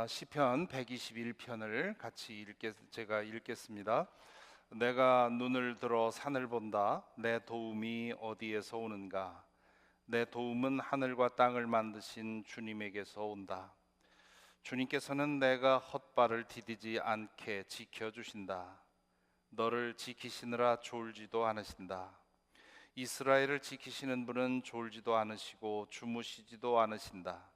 시편 121편을 제가 읽겠습니다. 내가 눈을 들어 산을 본다. 내 도움이 어디에서 오는가? 내 도움은 하늘과 땅을 만드신 주님에게서 온다. 주님께서는 내가 헛발을 디디지 않게 지켜주신다. 너를 지키시느라 졸지도 않으신다. 이스라엘을 지키시는 분은 졸지도 않으시고 주무시지도 않으신다.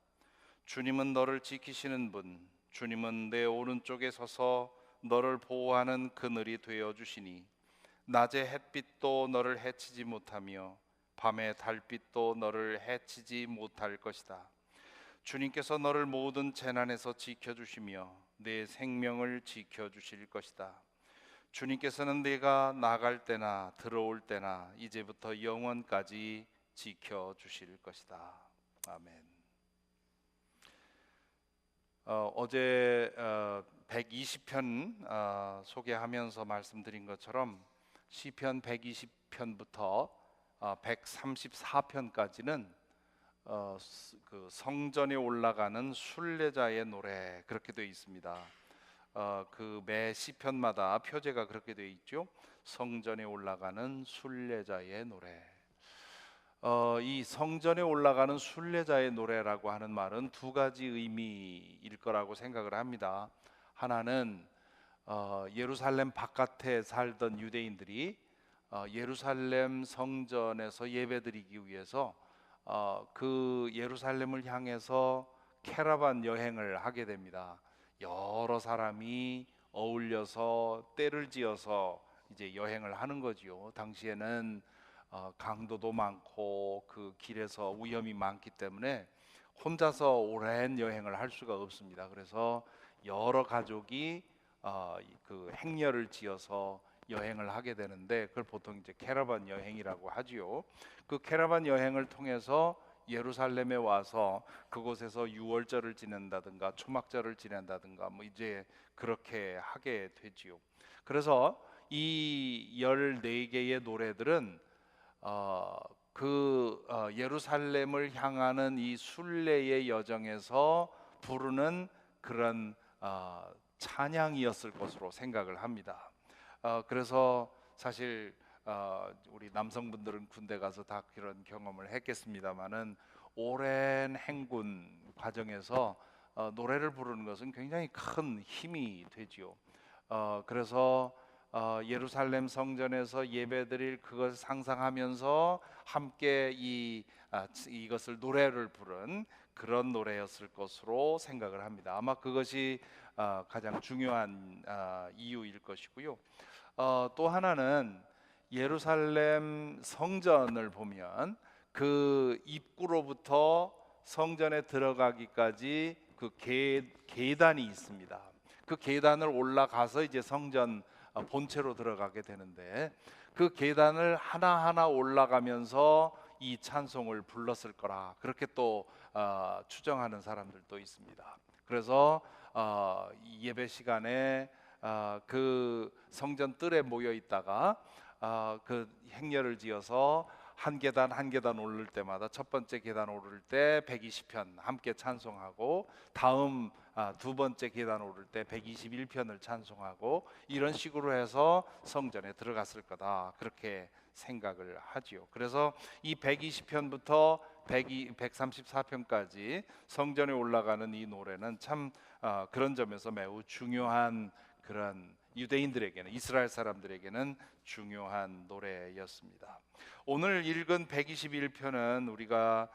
주님은 너를 지키시는 분, 주님은 내 오른쪽에 서서 너를 보호하는 그늘이 되어 주시니 낮의 햇빛도 너를 해치지 못하며 밤의 달빛도 너를 해치지 못할 것이다. 주님께서 너를 모든 재난에서 지켜주시며 내 생명을 지켜주실 것이다. 주님께서는 네가 나갈 때나 들어올 때나 이제부터 영원까지 지켜주실 것이다. 아멘. 어제 120편 소개하면서 말씀드린 것처럼 시편 120편부터 134편까지는 그 성전에 올라가는 순례자의 노래, 그렇게 되어 있습니다. 그 매 시편마다 표제가 그렇게 되어 있죠. 성전에 올라가는 순례자의 노래. 이 성전에 올라가는 순례자의 노래라고 하는 말은 두 가지 의미일 거라고 생각을 합니다. 하나는 예루살렘 바깥에 살던 유대인들이 예루살렘 성전에서 예배드리기 위해서 그 예루살렘을 향해서 캐러반 여행을 하게 됩니다. 여러 사람이 어울려서 떼를 지어서 이제 여행을 하는 거지요. 당시에는 강도도 많고 그 길에서 위험이 많기 때문에 혼자서 오랜 여행을 할 수가 없습니다. 그래서 여러 가족이 그 행렬을 지어서 여행을 하게 되는데 그걸 보통 이제 캐러반 여행이라고 하지요. 그 캐러반 여행을 통해서 예루살렘에 와서 그곳에서 유월절을 지낸다든가 초막절을 지낸다든가 뭐 이제 그렇게 하게 되지요. 그래서 이 14개의 노래들은 예루살렘을 향하는 이 순례의 여정에서 부르는 그런 찬양이었을 것으로 생각을 합니다. 그래서 사실 우리 남성분들은 군대 가서 다 그런 경험을 했겠습니다마는 오랜 행군 과정에서 노래를 부르는 것은 굉장히 큰 힘이 되지요. 그래서 예루살렘 성전에서 예배드릴 그것을 상상하면서 함께 이것을 노래를 부른 그런 노래였을 것으로 생각을 합니다. 아마 그것이 가장 중요한 이유일 것이고요. 또 하나는 예루살렘 성전을 보면 그 입구로부터 성전에 들어가기까지 그 계단이 있습니다. 그 계단을 올라가서 이제 성전 본체로 들어가게 되는데 그 계단을 하나하나 올라가면서 이 찬송을 불렀을 거라 그렇게 또 추정하는 사람들도 있습니다. 그래서 예배 시간에 그 성전 뜰에 모여 있다가 그 행렬을 지어서 한 계단 한 계단 오를 때마다 첫 번째 계단 오를 때 120편 함께 찬송하고 다음 두 번째 계단 오를 때 121편을 찬송하고 이런 식으로 해서 성전에 들어갔을 거다 그렇게 생각을 하지요. 그래서 이 120편부터 134편까지 성전에 올라가는 이 노래는 참 그런 점에서 매우 중요한 그런 유대인들에게는 이스라엘 사람들에게는 중요한 노래였습니다. 오늘 읽은 121편은 우리가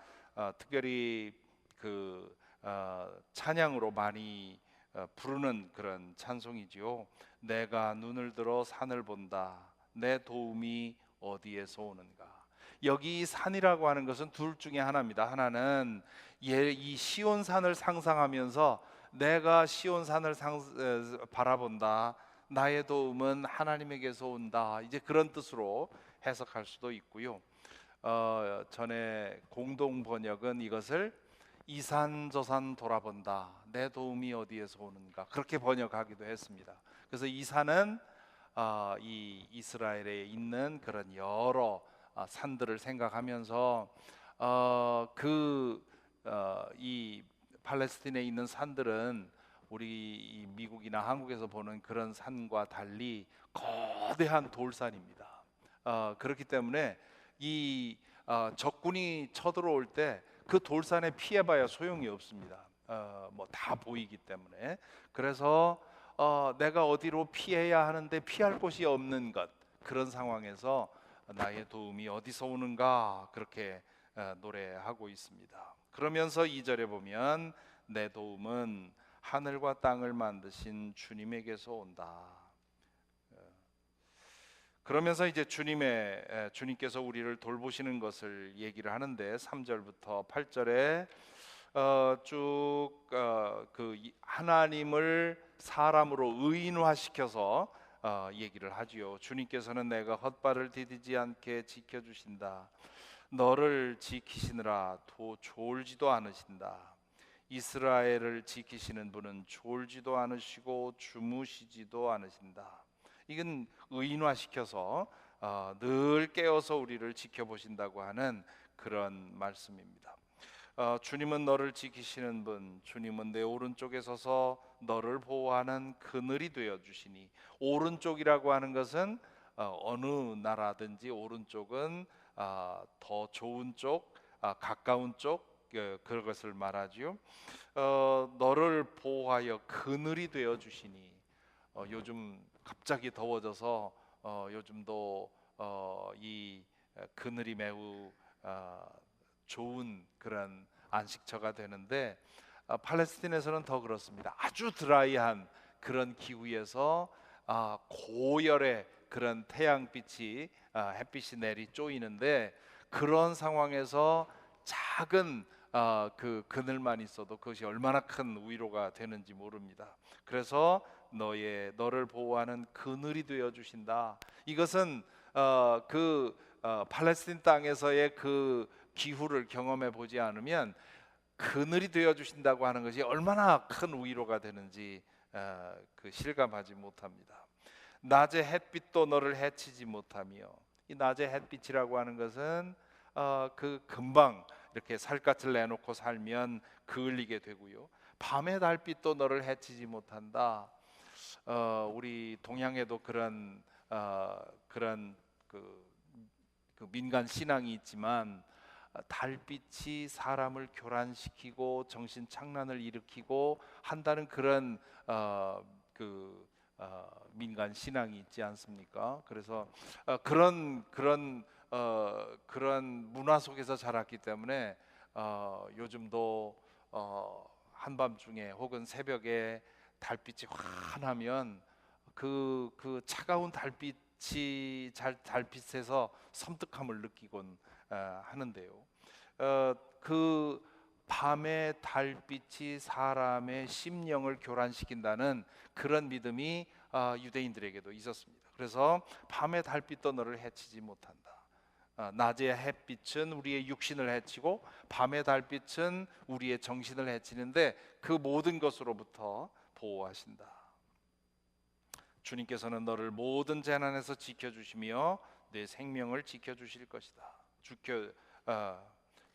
특별히 그 찬양으로 많이 부르는 그런 찬송이지요. 내가 눈을 들어 산을 본다. 내 도움이 어디에서 오는가? 여기 산이라고 하는 것은 둘 중에 하나입니다. 하나는 이 시온산을 상상하면서 내가 시온산을 바라본다. 나의 도움은 하나님에게서 온다. 이제 그런 뜻으로 해석할 수도 있고요. 전에 공동 번역은 이것을 이산저산 돌아본다. 내 도움이 어디에서 오는가? 그렇게 번역하기도 했습니다. 그래서 이 산은 이 이스라엘에 있는 그런 여러 산들을 생각하면서 이 팔레스틴에 있는 산들은 우리 이 미국이나 한국에서 보는 그런 산과 달리 거대한 돌산입니다. 그렇기 때문에 이 적군이 쳐들어올 때 그 돌산에 피해봐야 소용이 없습니다. 뭐 다 보이기 때문에. 그래서 내가 어디로 피해야 하는데 피할 곳이 없는 것, 그런 상황에서 나의 도움이 어디서 오는가, 그렇게 노래하고 있습니다. 그러면서 2절에 보면 내 도움은 하늘과 땅을 만드신 주님에게서 온다. 그러면서 이제 주님께서 우리를 돌보시는 것을 얘기를 하는데 3절부터 8절에 쭉 하나님을 사람으로 의인화시켜서 얘기를 하지요. 주님께서는 내가 헛발을 디디지 않게 지켜주신다. 너를 지키시느라 졸지도 않으신다. 이스라엘을 지키시는 분은 졸지도 않으시고 주무시지도 않으신다. 이건 의인화시켜서 늘 깨어서 우리를 지켜보신다고 하는 그런 말씀입니다. 주님은 너를 지키시는 분, 주님은 내 오른쪽에 서서 너를 보호하는 그늘이 되어 주시니, 오른쪽이라고 하는 것은 어느 나라든지 오른쪽은 더 좋은 쪽, 가까운 쪽, 그런 것을 말하지요. 너를 보호하여 그늘이 되어 주시니, 요즘 갑자기 더워져서 요즘도 이 그늘이 매우 좋은 그런 안식처가 되는데, 팔레스틴에서는 더 그렇습니다. 아주 드라이한 그런 기후에서 고열의 그런 태양빛이 햇빛이 내리 쪼이는데, 그런 상황에서 작은 그 그늘만 있어도 그것이 얼마나 큰 위로가 되는지 모릅니다. 그래서 너를 보호하는 그늘이 되어 주신다. 이것은 팔레스틴 땅에서의 그 기후를 경험해 보지 않으면 그늘이 되어 주신다고 하는 것이 얼마나 큰 위로가 되는지 실감하지 못합니다. 낮의 햇빛도 너를 해치지 못하며, 이 낮의 햇빛이라고 하는 것은 금방 이렇게 살갗을 내놓고 살면 그을리게 되고요. 밤의 달빛도 너를 해치지 못한다. 우리 동양에도 그런 그 민간 신앙이 있지만, 달빛이 사람을 교란시키고 정신 착란을 일으키고 한다는 그런 민간 신앙이 있지 않습니까? 그래서 그런 문화 속에서 자랐기 때문에 요즘도 한밤중에 혹은 새벽에 달빛이 환하면 그 차가운 달빛에서 섬뜩함을 느끼곤 하는데요. 그 밤의 달빛이 사람의 심령을 교란시킨다는 그런 믿음이 유대인들에게도 있었습니다. 그래서 밤의 달빛도 너를 해치지 못한다. 낮의 햇빛은 우리의 육신을 해치고 밤의 달빛은 우리의 정신을 해치는데, 그 모든 것으로부터 보호하신다. 주님께서는 너를 모든 재난에서 지켜주시며 내 생명을 지켜주실 것이다.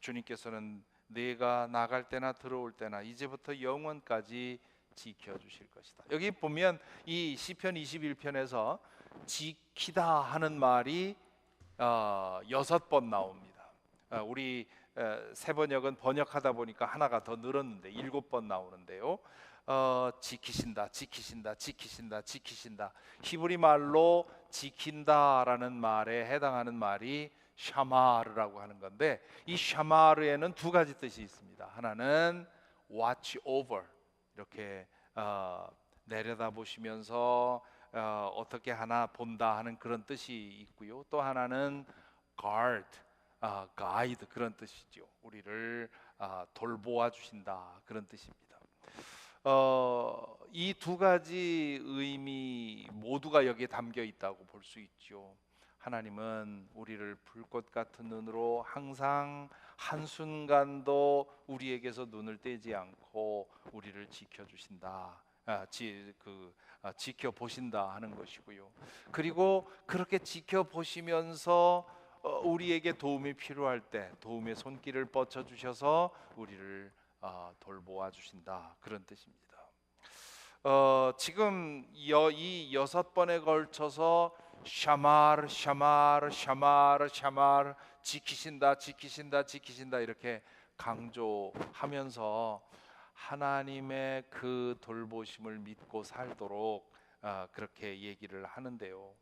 주님께서는 내가 나갈 때나 들어올 때나 이제부터 영원까지 지켜주실 것이다. 여기 보면 이 시편 21편에서 지키다 하는 말이 6번 나옵니다. 우리 세번역은 번역하다 보니까 하나가 더 늘었는데 7번 나오는데요. 지키신다, 지키신다, 지키신다, 지키신다. 히브리 말로 지킨다라는 말에 해당하는 말이 샤마르라고 하는 건데, 이 샤마르에는 두 가지 뜻이 있습니다. 하나는 watch over, 이렇게 내려다 보시면서 어떻게 하나 본다 하는 그런 뜻이 있고요. 또 하나는 guard, guide, 그런 뜻이죠. 우리를 돌보아 주신다, 그런 뜻입니다. 이 두 가지 의미 모두가 여기에 담겨 있다고 볼 수 있죠. 하나님은 우리를 불꽃 같은 눈으로 항상 한순간도 우리에게서 눈을 떼지 않고 우리를 지켜주신다, 지켜보신다 하는 것이고요. 그리고 그렇게 지켜보시면서 우리에게 도움이 필요할 때 도움의 손길을 뻗쳐주셔서 우리를 돌보아 주신다, 그런 뜻입니다. 지금 이 6번에 걸쳐서 샤마르 샤마르 샤마르 샤마르, 지키신다 지키신다 지키신다 이렇게 강조하면서 하나님의 그 돌보심을 믿고 살도록 그렇게 얘기를 하는데요.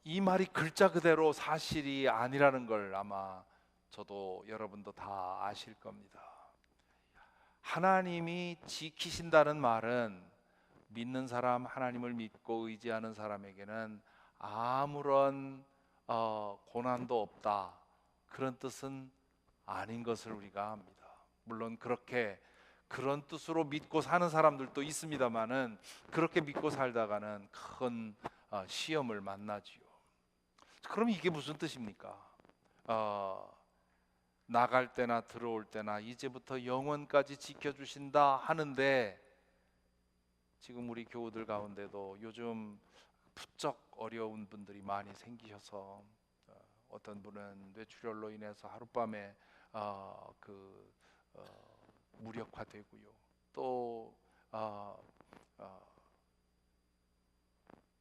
이 말이 글자 그대로 사실이 아니라는 걸 아마 저도 여러분도 다 아실 겁니다. 하나님이 지키신다는 말은 믿는 사람, 하나님을 믿고 의지하는 사람에게는 아무런 고난도 없다, 그런 뜻은 아닌 것을 우리가 압니다. 물론 그런 뜻으로 믿고 사는 사람들도 있습니다만은, 그렇게 믿고 살다가는 큰 시험을 만나지요. 그럼 이게 무슨 뜻입니까? 나갈 때나 들어올 때나 이제부터 영원까지 지켜주신다 하는데, 지금 우리 교우들 가운데도 요즘 부쩍 어려운 분들이 많이 생기셔서 어떤 분은 뇌출혈로 인해서 하룻밤에 무력화되고요. 또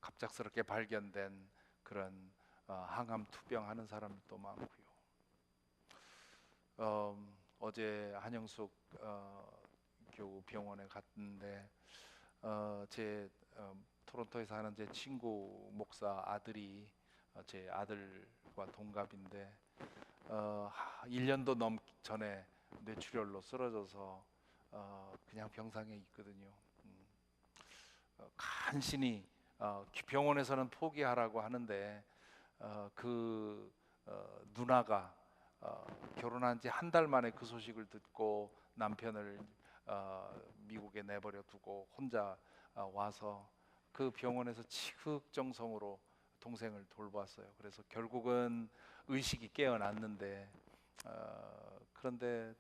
갑작스럽게 발견된 그런 항암 투병하는 사람도 많고요. 어제 한영숙 교우 병원에 갔는데 제 토론토에 사는 제 친구 목사 아들이 제 아들과 동갑인데 1년도 넘기 전에 뇌출혈로 쓰러져서 그냥 병상에 있거든요. 간신히 병원에서는 포기하라고 하는데 누나가 결혼한 지 한 달 만에 그 소식을 듣고 남편을 미국에 내버려 두고 혼자 와서 그 병원에서 지극정성으로 동생을 돌보았어요. 그래서 결국은 의식이 깨어났는데 그런데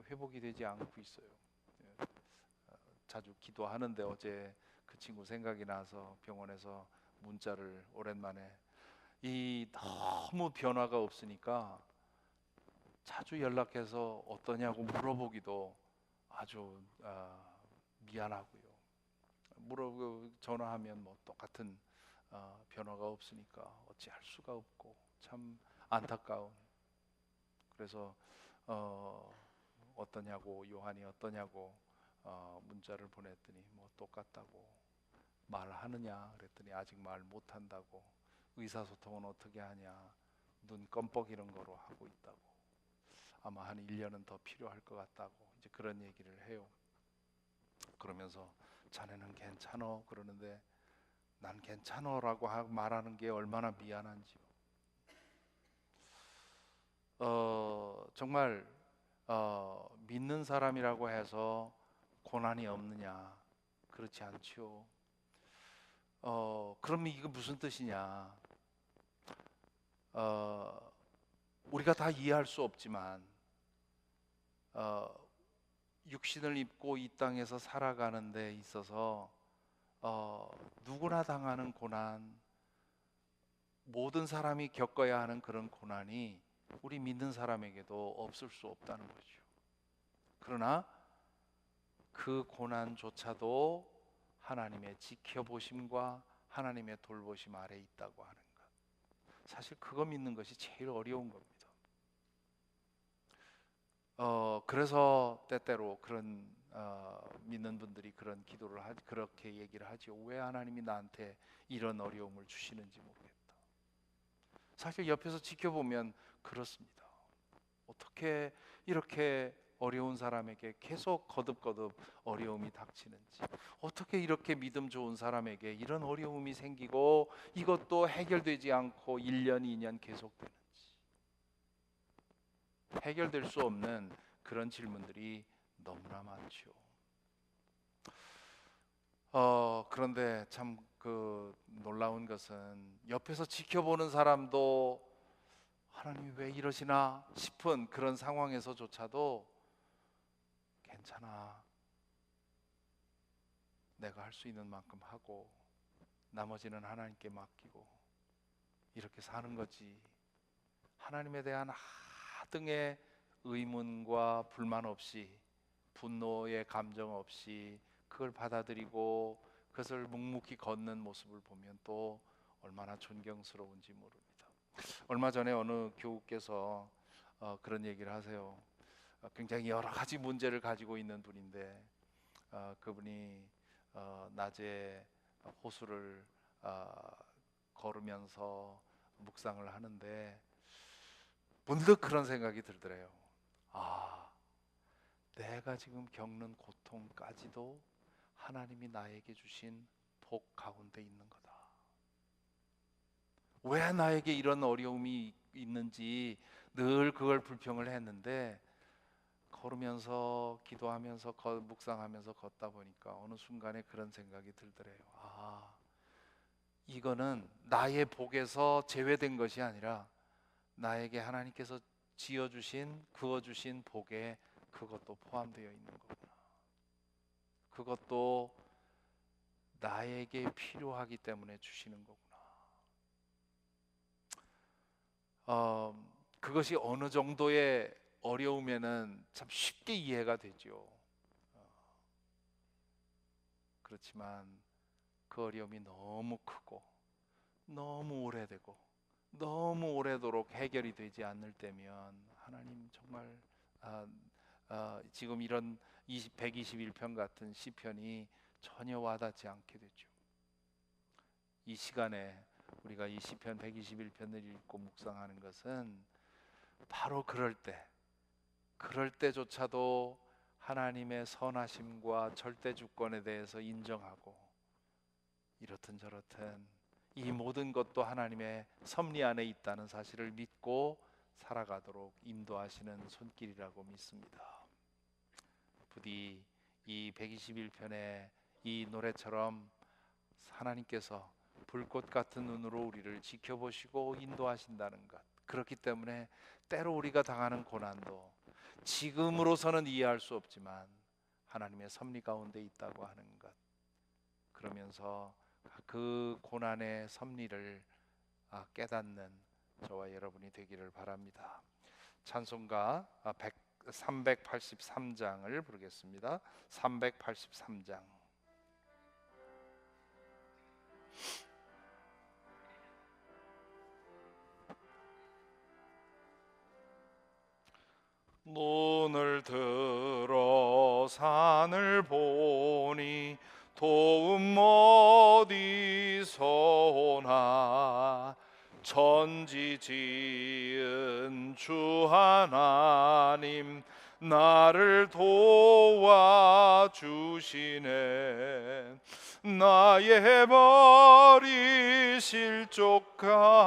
회복이 되지 않고 있어요. 자주 기도하는데 어제 그 친구 생각이 나서 병원에서 문자를 오랜만에, 이 너무 변화가 없으니까 자주 연락해서 어떠냐고 물어보기도 아주 미안하고요. 물어보고 전화하면 뭐 똑같은 변화가 없으니까 어찌할 수가 없고 참 안타까운. 그래서 어떠냐고, 요한이 어떠냐고 문자를 보냈더니 뭐 똑같다고, 말하느냐 그랬더니 아직 말 못한다고, 의사소통은 어떻게 하냐, 눈 껌뻑이는 거로 하고 있다고, 아마 한 1년은 더 필요할 것 같다고 이제 그런 얘기를 해요. 그러면서 자네는 괜찮어 그러는데, 난 괜찮어라고 말하는 게 얼마나 미안한지요. 정말 믿는 사람이라고 해서 고난이 없느냐? 그렇지 않죠. 그럼 이게 무슨 뜻이냐? 우리가 다 이해할 수 없지만 육신을 입고 이 땅에서 살아가는 데 있어서 누구나 당하는 고난, 모든 사람이 겪어야 하는 그런 고난이 우리 믿는 사람에게도 없을 수 없다는 거죠. 그러나 그 고난조차도 하나님의 지켜보심과 하나님의 돌보심 아래 있다고 하는 것, 사실 그거 믿는 것이 제일 어려운 겁니다. 그래서 때때로 그런 믿는 분들이 그런 기도를 그렇게 얘기를 하죠. 왜 하나님이 나한테 이런 어려움을 주시는지 모르겠다. 사실 옆에서 지켜보면 그렇습니다. 어떻게 이렇게 어려운 사람에게 계속 거듭거듭 어려움이 닥치는지, 어떻게 이렇게 믿음 좋은 사람에게 이런 어려움이 생기고 이것도 해결되지 않고 1년, 2년 계속되는지, 해결될 수 없는 그런 질문들이 너무나 많죠. 그런데 참 놀라운 것은 옆에서 지켜보는 사람도 하나님이 왜 이러시나 싶은 그런 상황에서조차도 괜찮아, 내가 할 수 있는 만큼 하고 나머지는 하나님께 맡기고 이렇게 사는 거지, 하나님에 대한 하등의 의문과 불만 없이, 분노의 감정 없이 그걸 받아들이고 그것을 묵묵히 걷는 모습을 보면 또 얼마나 존경스러운지 모릅니다. 얼마 전에 어느 교우께서 그런 얘기를 하세요. 굉장히 여러 가지 문제를 가지고 있는 분인데 그분이 낮에 호수를 걸으면서 묵상을 하는데 문득 그런 생각이 들더래요. 아, 내가 지금 겪는 고통까지도 하나님이 나에게 주신 복 가운데 있는 거다. 왜 나에게 이런 어려움이 있는지 늘 그걸 불평을 했는데 걸으면서 기도하면서 묵상하면서 걷다 보니까 어느 순간에 그런 생각이 들더래요. 아, 이거는 나의 복에서 제외된 것이 아니라 나에게 하나님께서 지어주신, 그어주신 복에 그것도 포함되어 있는 거구나. 그것도 나에게 필요하기 때문에 주시는 거구나. 그것이 어느 정도의 어려움에는 참 쉽게 이해가 되죠. 그렇지만 그 어려움이 너무 크고 너무 오래되고 너무 오래도록 해결이 되지 않을 때면 하나님 정말 지금 이런 121편 같은 시편이 전혀 와닿지 않게 되죠. 이 시간에 우리가 이 시편 121편을 읽고 묵상하는 것은 바로 그럴 때조차도 하나님의 선하심과 절대 주권에 대해서 인정하고 이렇든 저렇든 이 모든 것도 하나님의 섭리 안에 있다는 사실을 믿고 살아가도록 인도하시는 손길이라고 믿습니다. 부디 이 121편의 이 노래처럼 하나님께서 불꽃 같은 눈으로 우리를 지켜보시고 인도하신다는 것, 그렇기 때문에 때로 우리가 당하는 고난도 지금으로서는 이해할 수 없지만 하나님의 섭리 가운데 있다고 하는 것, 그러면서 그 고난의 섭리를 깨닫는 저와 여러분이 되기를 바랍니다. 찬송가 383장을 부르겠습니다. 383장. 눈을 들어 산을 보니 도움 어디서 오나. 천지 지은 주 하나님 나를 도와주시네. 나의 발이 실족않게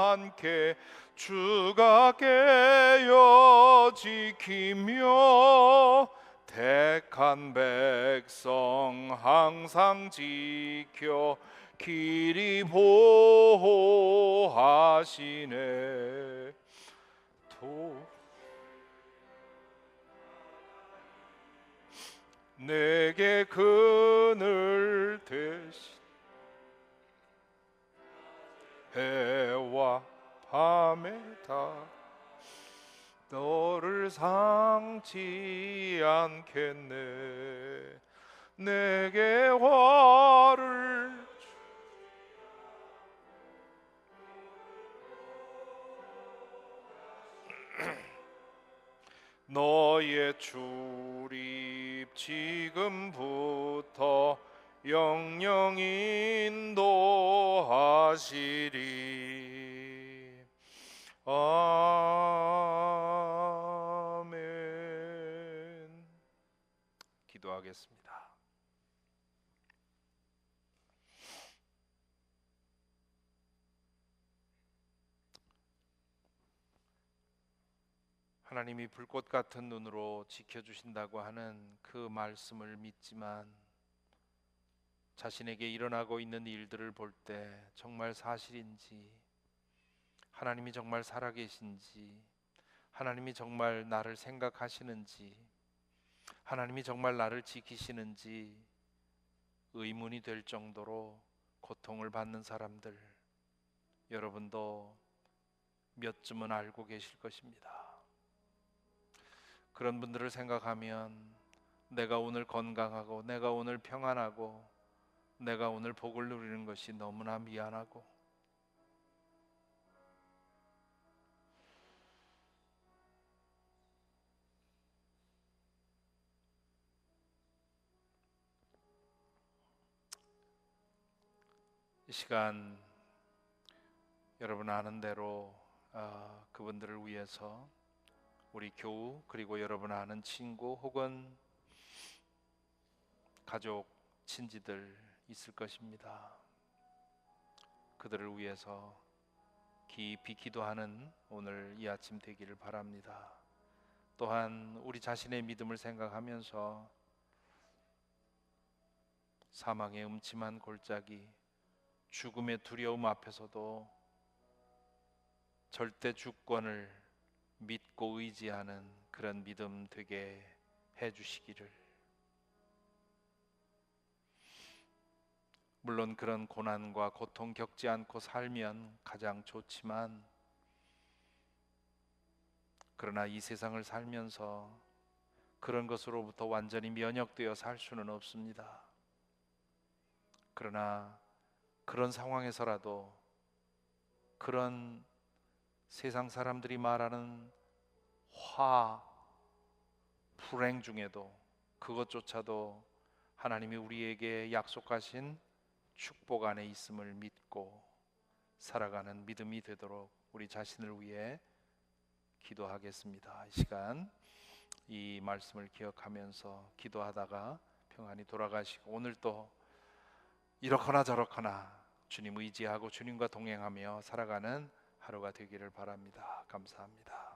주가 깨어 지키며 택한 백성 항상 지켜 길이 보호하시네. 내게 그늘 대신 해와 밤에 다 너를 상치 않겠네. 내게 화를 너의 출입 지금부터 영영 인도하시리. 아멘. 기도하겠습니다. 하나님이 불꽃 같은 눈으로 지켜주신다고 하는 그 말씀을 믿지만 자신에게 일어나고 있는 일들을 볼 때 정말 사실인지, 하나님이 정말 살아계신지, 하나님이 정말 나를 생각하시는지, 하나님이 정말 나를 지키시는지 의문이 될 정도로 고통을 받는 사람들, 여러분도 몇 쯤은 알고 계실 것입니다. 그런 분들을 생각하면 내가 오늘 건강하고 내가 오늘 평안하고 내가 오늘 복을 누리는 것이 너무나 미안하고 이 시간 여러분 아는 대로 그분들을 위해서 우리 교우 그리고 여러분 아는 친구 혹은 가족, 친지들 있을 것입니다. 그들을 위해서 깊이 기도하는 오늘 이 아침 되기를 바랍니다. 또한 우리 자신의 믿음을 생각하면서 사망의 음침한 골짜기, 죽음의 두려움 앞에서도 절대 주권을 믿고 의지하는 그런 믿음 되게 해주시기를. 물론 그런 고난과 고통 겪지 않고 살면 가장 좋지만, 그러나 이 세상을 살면서 그런 것으로부터 완전히 면역되어 살 수는 없습니다. 그러나 그런 상황에서라도 그런 세상 사람들이 말하는 불행 중에도 그것조차도 하나님이 우리에게 약속하신 축복 안에 있음을 믿고 살아가는 믿음이 되도록 우리 자신을 위해 기도하겠습니다. 이 시간 이 말씀을 기억하면서 기도하다가 평안히 돌아가시고 오늘 또 이렇거나 저렇거나 주님 의지하고 주님과 동행하며 살아가는 하루가 되기를 바랍니다. 감사합니다.